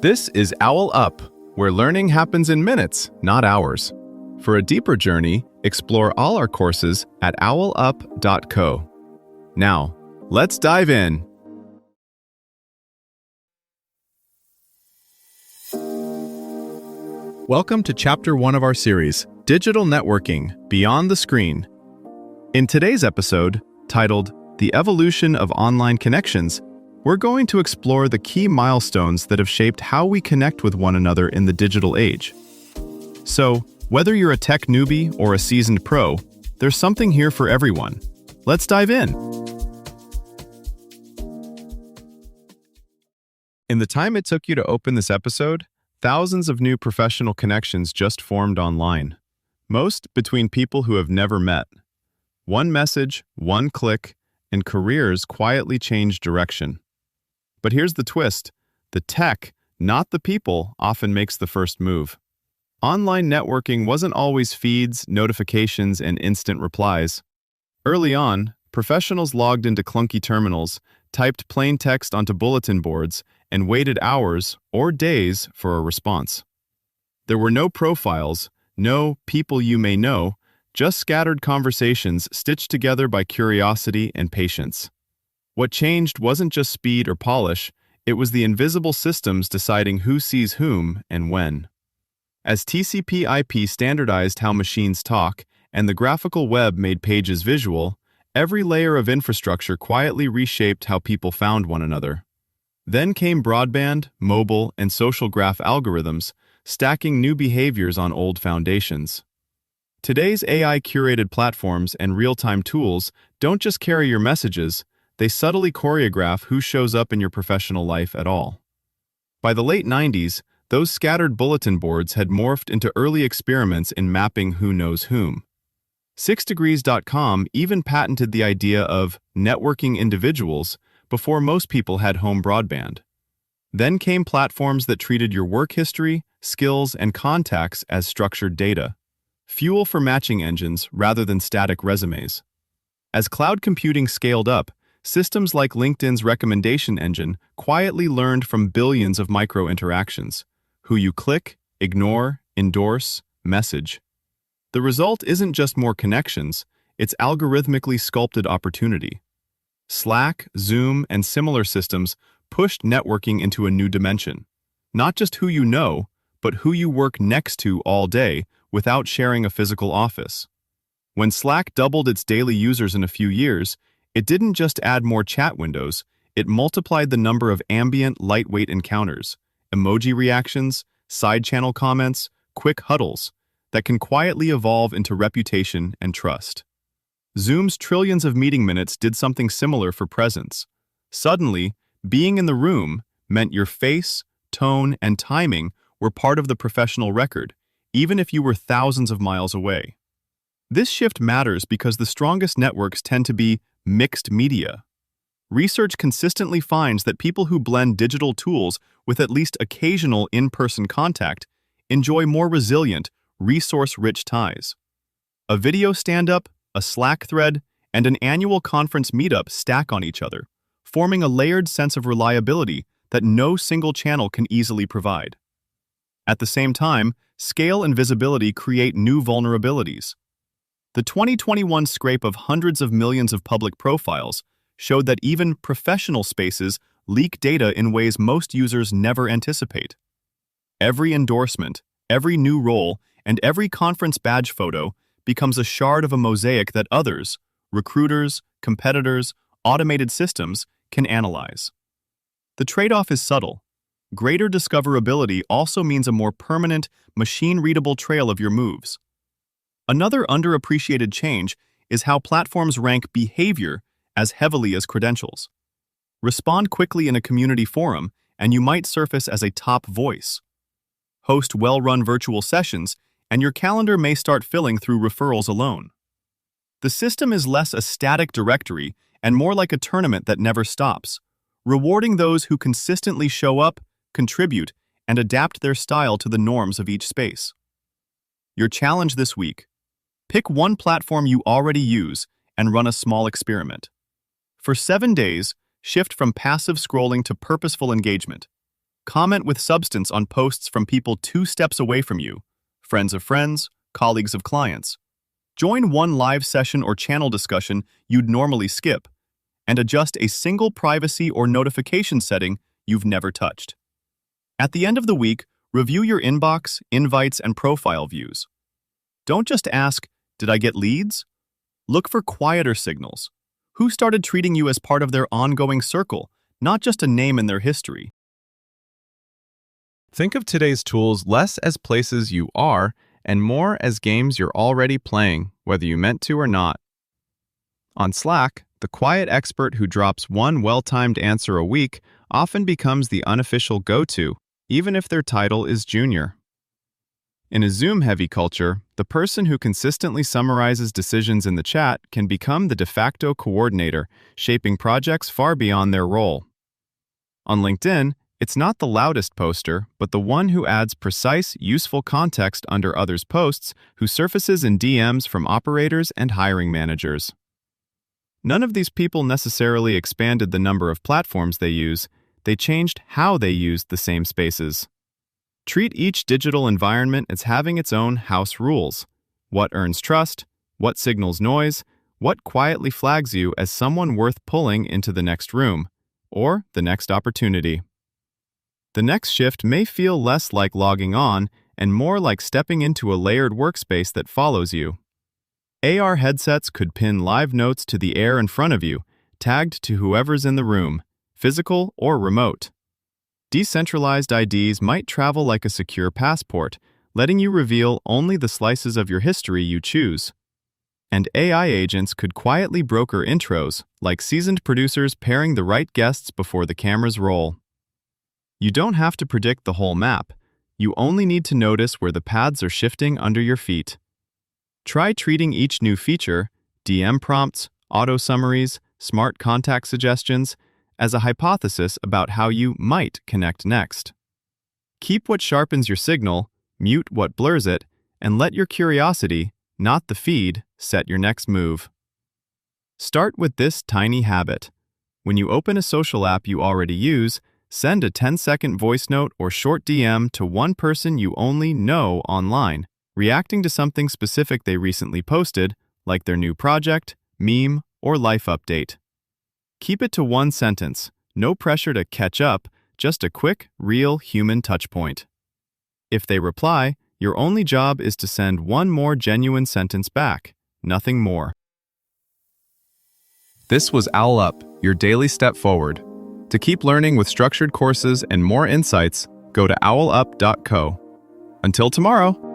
This is OwlUp, where learning happens in minutes, not hours. For a deeper journey, explore all our courses at owlup.co. Now, let's dive in. Welcome to Chapter 1 of our series, Digital Networking, Beyond the Screen. In today's episode, titled The Evolution of Online Connections, we're going to explore the key milestones that have shaped how we connect with one another in the digital age. So, whether you're a tech newbie or a seasoned pro, there's something here for everyone. Let's dive in. In the time it took you to open this episode, thousands of new professional connections just formed online, most between people who have never met. One message, one click, and careers quietly changed direction. But here's the twist. The tech, not the people, often makes the first move. Online networking wasn't always feeds, notifications, and instant replies. Early on, professionals logged into clunky terminals, typed plain text onto bulletin boards, and waited hours or days for a response. There were no profiles, no people you may know, just scattered conversations stitched together by curiosity and patience. What changed wasn't just speed or polish, it was the invisible systems deciding who sees whom and when. As TCP/IP standardized how machines talk and the graphical web made pages visual, every layer of infrastructure quietly reshaped how people found one another. Then came broadband, mobile, and social graph algorithms, stacking new behaviors on old foundations. Today's AI-curated platforms and real-time tools don't just carry your messages, they subtly choreograph who shows up in your professional life at all. By the late 90s, those scattered bulletin boards had morphed into early experiments in mapping who knows whom. 6degrees.com even patented the idea of networking individuals before most people had home broadband. Then came platforms that treated your work history, skills, and contacts as structured data, fuel for matching engines rather than static resumes. As cloud computing scaled up, systems like LinkedIn's recommendation engine quietly learned from billions of micro-interactions, who you click, ignore, endorse, message. The result isn't just more connections, it's algorithmically sculpted opportunity. Slack, Zoom, and similar systems pushed networking into a new dimension. Not just who you know, but who you work next to all day without sharing a physical office. When Slack doubled its daily users in a few years, it didn't just add more chat windows, it multiplied the number of ambient, lightweight encounters, emoji reactions, side-channel comments, quick huddles that can quietly evolve into reputation and trust. Zoom's trillions of meeting minutes did something similar for presence. Suddenly, being in the room meant your face, tone, and timing were part of the professional record, even if you were thousands of miles away. This shift matters because the strongest networks tend to be mixed media. Research consistently finds that people who blend digital tools with at least occasional in-person contact enjoy more resilient, resource-rich ties. A video stand-up, a Slack thread, and an annual conference meetup stack on each other, forming a layered sense of reliability that no single channel can easily provide. At the same time, scale and visibility create new vulnerabilities. The 2021 scrape of hundreds of millions of public profiles showed that even professional spaces leak data in ways most users never anticipate. Every endorsement, every new role, and every conference badge photo becomes a shard of a mosaic that others, recruiters, competitors, automated systems, can analyze. The trade-off is subtle. Greater discoverability also means a more permanent, machine-readable trail of your moves. Another underappreciated change is how platforms rank behavior as heavily as credentials. Respond quickly in a community forum, and you might surface as a top voice. Host well-run virtual sessions, and your calendar may start filling through referrals alone. The system is less a static directory and more like a tournament that never stops, rewarding those who consistently show up, contribute, and adapt their style to the norms of each space. Your challenge this week: pick one platform you already use and run a small experiment. For 7 days, shift from passive scrolling to purposeful engagement. Comment with substance on posts from people 2 steps away from you, friends of friends, colleagues of clients. Join one live session or channel discussion you'd normally skip, and adjust a single privacy or notification setting you've never touched. At the end of the week, review your inbox, invites, and profile views. Don't just ask, "Did I get leads?" Look for quieter signals. Who started treating you as part of their ongoing circle, not just a name in their history? Think of today's tools less as places you are and more as games you're already playing, whether you meant to or not. On Slack, the quiet expert who drops one well-timed answer a week often becomes the unofficial go-to, even if their title is junior. In a Zoom-heavy culture, the person who consistently summarizes decisions in the chat can become the de facto coordinator, shaping projects far beyond their role. On LinkedIn, it's not the loudest poster, but the one who adds precise, useful context under others' posts, who surfaces in DMs from operators and hiring managers. None of these people necessarily expanded the number of platforms they use, they changed how they used the same spaces. Treat each digital environment as having its own house rules. What earns trust, what signals noise, what quietly flags you as someone worth pulling into the next room, or the next opportunity. The next shift may feel less like logging on and more like stepping into a layered workspace that follows you. AR headsets could pin live notes to the air in front of you, tagged to whoever's in the room, physical or remote. Decentralized IDs might travel like a secure passport, letting you reveal only the slices of your history you choose. And AI agents could quietly broker intros, like seasoned producers pairing the right guests before the cameras roll. You don't have to predict the whole map. You only need to notice where the paths are shifting under your feet. Try treating each new feature, DM prompts, auto summaries, smart contact suggestions, as a hypothesis about how you might connect next. Keep what sharpens your signal, mute what blurs it, and let your curiosity, not the feed, set your next move. Start with this tiny habit. When you open a social app you already use, send a 10-second voice note or short DM to one person you only know online, reacting to something specific they recently posted, like their new project, meme, or life update. Keep it to one sentence, no pressure to catch up, just a quick, real human touchpoint. If they reply, your only job is to send one more genuine sentence back, nothing more. This was OwlUp, your daily step forward. To keep learning with structured courses and more insights, go to owlup.co. Until tomorrow!